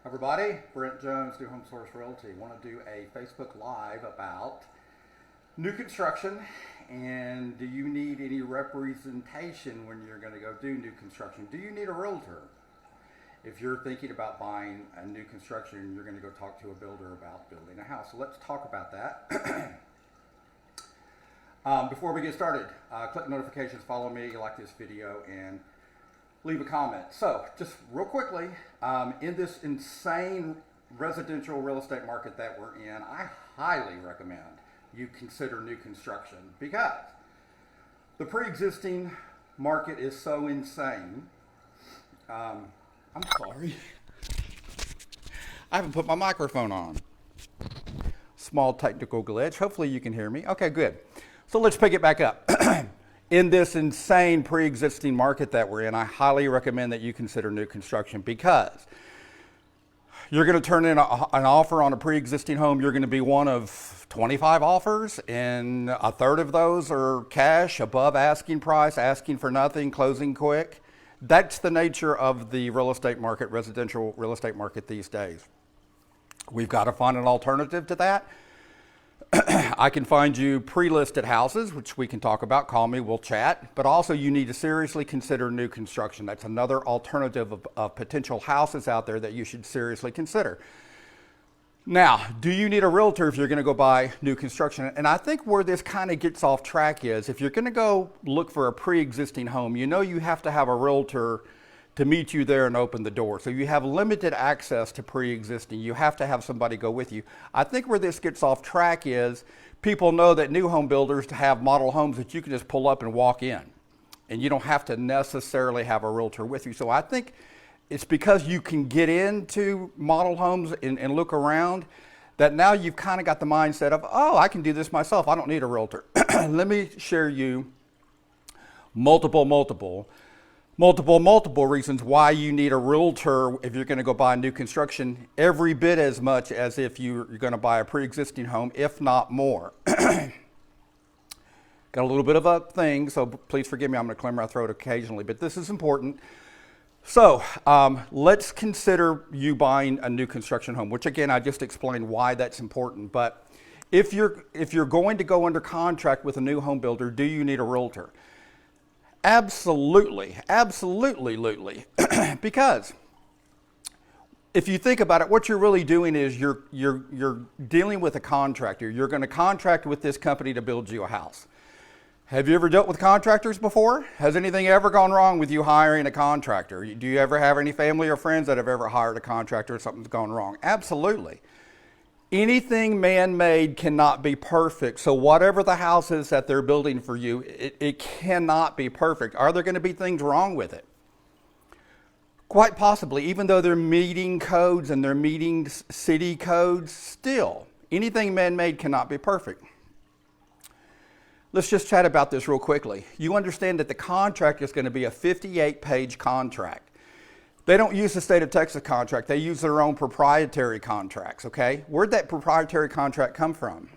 Everybody, Brent Jones, New Home Source Realty. Want to do a Facebook Live about new construction, and do you need any representation when you're going to go do new construction? Do you need a realtor? If you're thinking about buying a new construction, you're going to go talk to a builder about building a house. So let's talk about that. Before we get started, click notifications, follow me, like this video, and leave a comment. So just real quickly, in this insane residential real estate market that we're in, I highly recommend you consider new construction because the pre-existing market is so insane. I'm sorry. I haven't put my microphone on. Small technical glitch. Hopefully you can hear me. Okay, good. So let's pick it back up. In this insane pre-existing market that we're in, I highly recommend that you consider new construction because you're going to turn in an offer on a pre-existing home. You're going to be one of 25 offers, and a third of those are cash, above asking price, asking for nothing, closing quick. That's the nature of the real estate market, residential real estate market these days. We've got to find an alternative to that. I can find you pre-listed houses, which we can talk about. Call me, we'll chat. But also you need to seriously consider new construction. That's another alternative of potential houses out there that you should seriously consider. Now, do you need a realtor if you're going to go buy new construction? And I think where this kind of gets off track is if you're going to go look for a pre-existing home, you know you have to have a realtor to meet you there and open the door. So you have limited access to pre-existing. You have to have somebody go with you. I think where this gets off track is people know that new home builders have model homes that you can just pull up and walk in, and you don't have to necessarily have a realtor with you. So I think it's because you can get into model homes and look around that now you've kind of got the mindset of, oh, I can do this myself. I don't need a realtor. Let me share you multiple reasons why you need a realtor if you're going to go buy new construction, every bit as much as if you're going to buy a pre-existing home, if not more. Got a little bit of a thing, so please forgive me. I'm going to clear my throat occasionally, but this is important. So let's consider you buying a new construction home, which again, I just explained why that's important. But if you're going to go under contract with a new home builder, do you need a realtor? Absolutely. Because if you think about it, what you're really doing is you're dealing with a contractor. You're going to contract with this company to build you a house. Have you ever dealt with contractors before? Has anything ever gone wrong with you hiring a contractor? Do you ever have any family or friends that have ever hired a contractor and something's gone wrong? Absolutely. Anything man-made cannot be perfect. So whatever the house is that they're building for you, it cannot be perfect. Are there going to be things wrong with it? Quite possibly, even though they're meeting codes and they're meeting city codes, still, anything man-made cannot be perfect. Let's just chat about this real quickly. You understand that the contract is going to be a 58-page contract. They don't use the state of Texas contract. They use their own proprietary contracts, okay? Where'd that proprietary contract come from?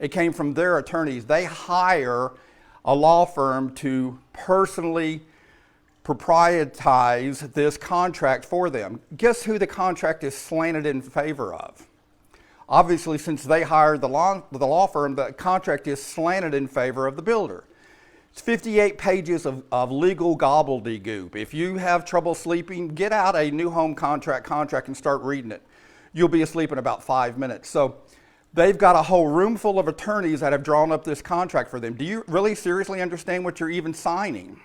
It came from their attorneys. They hire a law firm to personally proprietize this contract for them. Guess who the contract is slanted in favor of? Obviously, since they hired the law firm, the contract is slanted in favor of the builder. It's 58 pages of legal gobbledygook. If you have trouble sleeping, get out a new home contract and start reading it. You'll be asleep in about 5 minutes. So they've got a whole room full of attorneys that have drawn up this contract for them. Do you really seriously understand what you're even signing?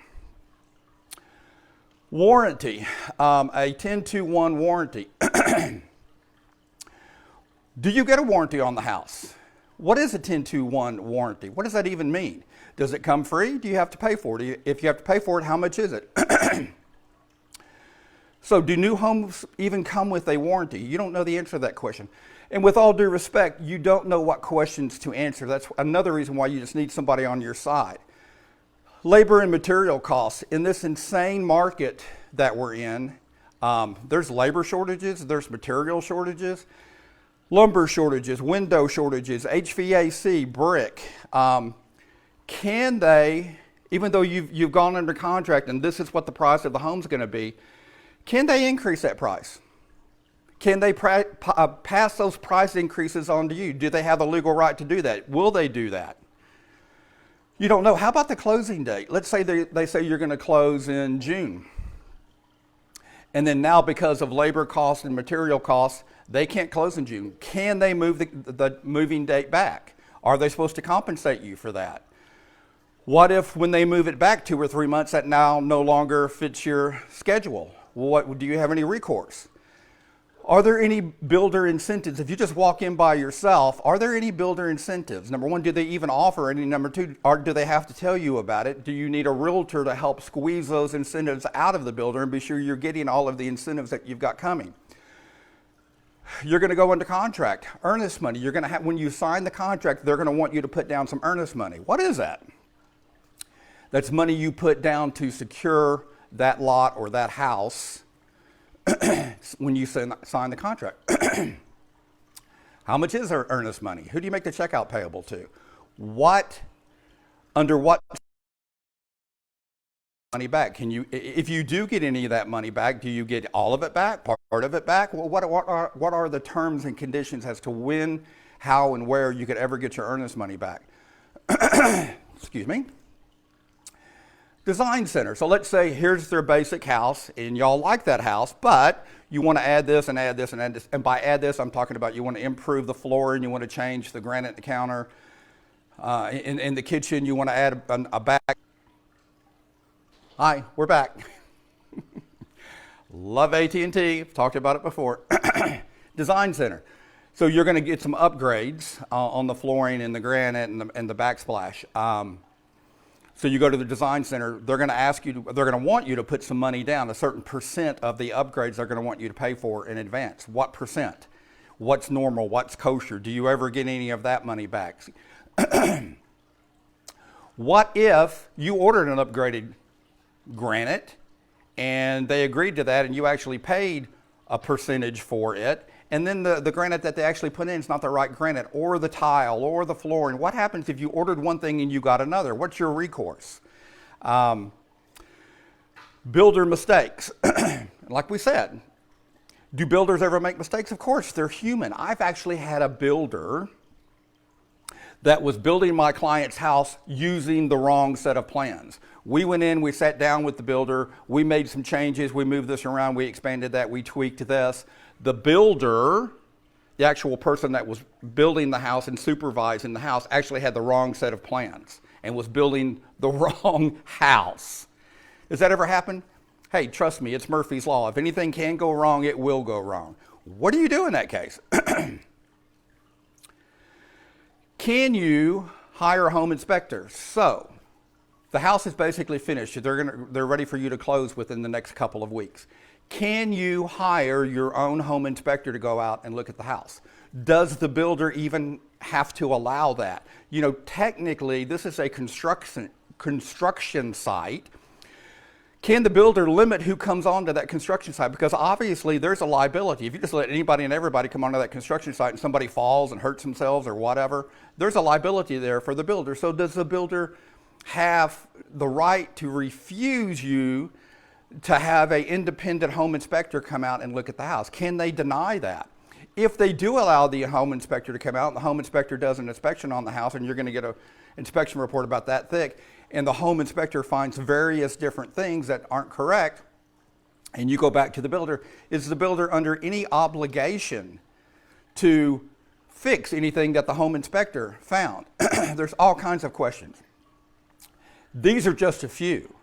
Warranty, a 10-to-1 warranty. Do you get a warranty on the house? What is a 10-to-1 warranty? What does that even mean? Does it come free? Do you have to pay for it? If you have to pay for it, how much is it? So do new homes even come with a warranty? You don't know the answer to that question. And with all due respect, you don't know what questions to answer. That's another reason why you just need somebody on your side. Labor and material costs. In this insane market that we're in, there's labor shortages, there's material shortages, lumber shortages, window shortages, HVAC, brick. Can they, even though you've gone under contract and this is what the price of the home's going to be, can they increase that price? Can they pass those price increases on to you? Do they have the legal right to do that? Will they do that? You don't know. How about the closing date? Let's say they say you're going to close in June. And then now, because of labor costs and material costs, they can't close in June. Can they move the moving date back? Are they supposed to compensate you for that? What if when they move it back 2 or 3 months, that now no longer fits your schedule? Do you have any recourse? Are there any builder incentives? If you just walk in by yourself, are there any builder incentives? Number one, do they even offer any? Number two, do they have to tell you about it? Do you need a realtor to help squeeze those incentives out of the builder and be sure you're getting all of the incentives that you've got coming? You're going to go into contract, earnest money. You're going to have, when you sign the contract, they're going to want you to put down some earnest money. What is that? That's money you put down to secure that lot or that house when you sign the contract. How much is our earnest money? Who do you make the checkout payable to? Under what money back? If you do get any of that money back, do you get all of it back, part of it back? Well, what are the terms and conditions as to when, how, and where you could ever get your earnest money back? Excuse me. Design center. So let's say here's their basic house, and y'all like that house, but you want to add this and add this and add this. And by add this, I'm talking about you want to improve the floor, and you want to change the granite counter. In the kitchen, you want to add a back. Hi, we're back. Love AT&T. Talked about it before. Design center. So you're going to get some upgrades on the flooring and the granite and the backsplash. So you go to the design center, they're going to want you to put some money down, a certain percent of the upgrades they're going to want you to pay for in advance. What percent? What's normal? What's kosher? Do you ever get any of that money back? What if you ordered an upgraded granite and they agreed to that and you actually paid a percentage for it, and then the granite that they actually put in is not the right granite, or the tile, or the flooring? What happens if you ordered one thing and you got another? What's your recourse? Builder mistakes. Like we said, do builders ever make mistakes? Of course, they're human. I've actually had a builder that was building my client's house using the wrong set of plans. We went in, we sat down with the builder, we made some changes, we moved this around, we expanded that, we tweaked this. The builder, the actual person that was building the house and supervising the house, actually had the wrong set of plans and was building the wrong house. Does that ever happen? Hey, trust me, it's Murphy's Law. If anything can go wrong, it will go wrong. What do you do in that case? Can you hire a home inspector? So, the house is basically finished. They're ready for you to close within the next couple of weeks. Can you hire your own home inspector to go out and look at the house? Does the builder even have to allow that? You know, technically, this is a construction site. Can the builder limit who comes onto that construction site? Because obviously there's a liability. If you just let anybody and everybody come onto that construction site and somebody falls and hurts themselves or whatever, there's a liability there for the builder. So does the builder have the right to refuse you to have an independent home inspector come out and look at the house? Can they deny that? If they do allow the home inspector to come out and the home inspector does an inspection on the house, and you're going to get an inspection report about that thick, and the home inspector finds various different things that aren't correct, and you go back to the builder, is the builder under any obligation to fix anything that the home inspector found? There's all kinds of questions. These are just a few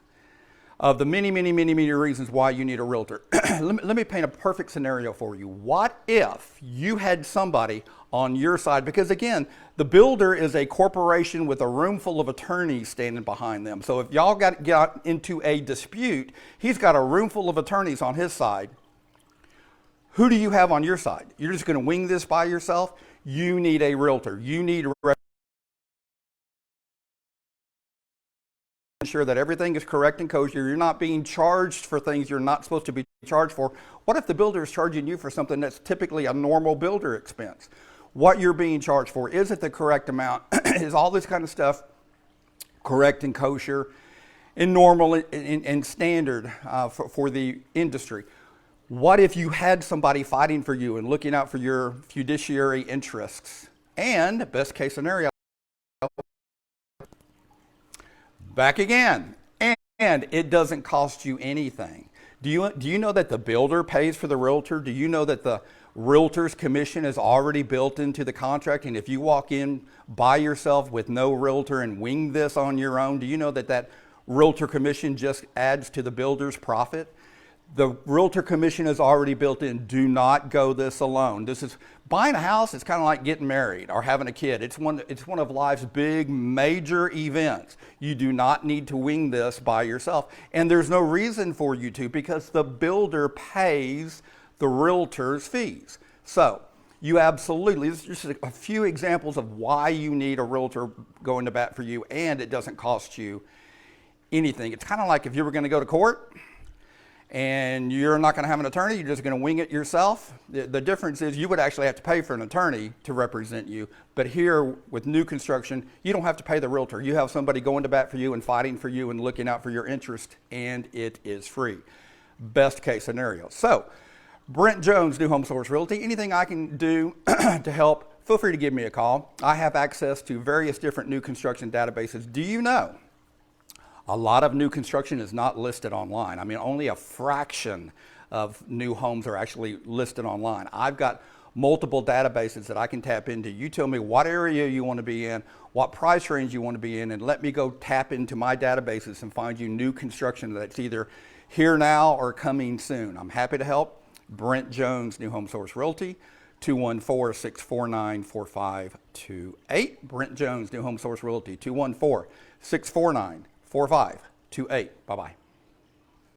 of the many, many, many, many reasons why you need a realtor. Let me paint a perfect scenario for you. What if you had somebody on your side? Because again, the builder is a corporation with a room full of attorneys standing behind them. So if y'all got into a dispute, he's got a room full of attorneys on his side. Who do you have on your side? You're just going to wing this by yourself? You need a realtor. You need a ensure that everything is correct and kosher. You're not being charged for things you're not supposed to be charged for. What if the builder is charging you for something that's typically a normal builder expense? What you're being charged for, is it the correct amount? Is all this kind of stuff correct and kosher and normal and standard for the industry? What if you had somebody fighting for you and looking out for your fiduciary interests? And best case scenario, back again, and it doesn't cost you anything. Do you know that the builder pays for the realtor? Do you know that the realtor's commission is already built into the contract? And if you walk in by yourself with no realtor and wing this on your own, do you know that that realtor commission just adds to the builder's profit? The realtor commission is already built in. Do not go this alone. This is buying a house. It's kind of like getting married or having a kid. It's one of life's big major events. You do not need to wing this by yourself. And there's no reason for you to, because the builder pays the realtor's fees. So you absolutely, this is just a few examples of why you need a realtor going to bat for you, and it doesn't cost you anything. It's kind of like if you were going to go to court and you're not going to have an attorney, you're just going to wing it yourself. The difference is you would actually have to pay for an attorney to represent you. But here with new construction, you don't have to pay the realtor. You have somebody going to bat for you and fighting for you and looking out for your interest, and it is free. Best case scenario. So, Brent Jones, New Home Source Realty. Anything I can do to help, feel free to give me a call. I have access to various different new construction databases. Do you know a lot of new construction is not listed online? I mean, only a fraction of new homes are actually listed online. I've got multiple databases that I can tap into. You tell me what area you want to be in, what price range you want to be in, and let me go tap into my databases and find you new construction that's either here now or coming soon. I'm happy to help. Brent Jones, New Home Source Realty, 214-649-4528. Brent Jones, New Home Source Realty, 214-649-4528. Bye-bye.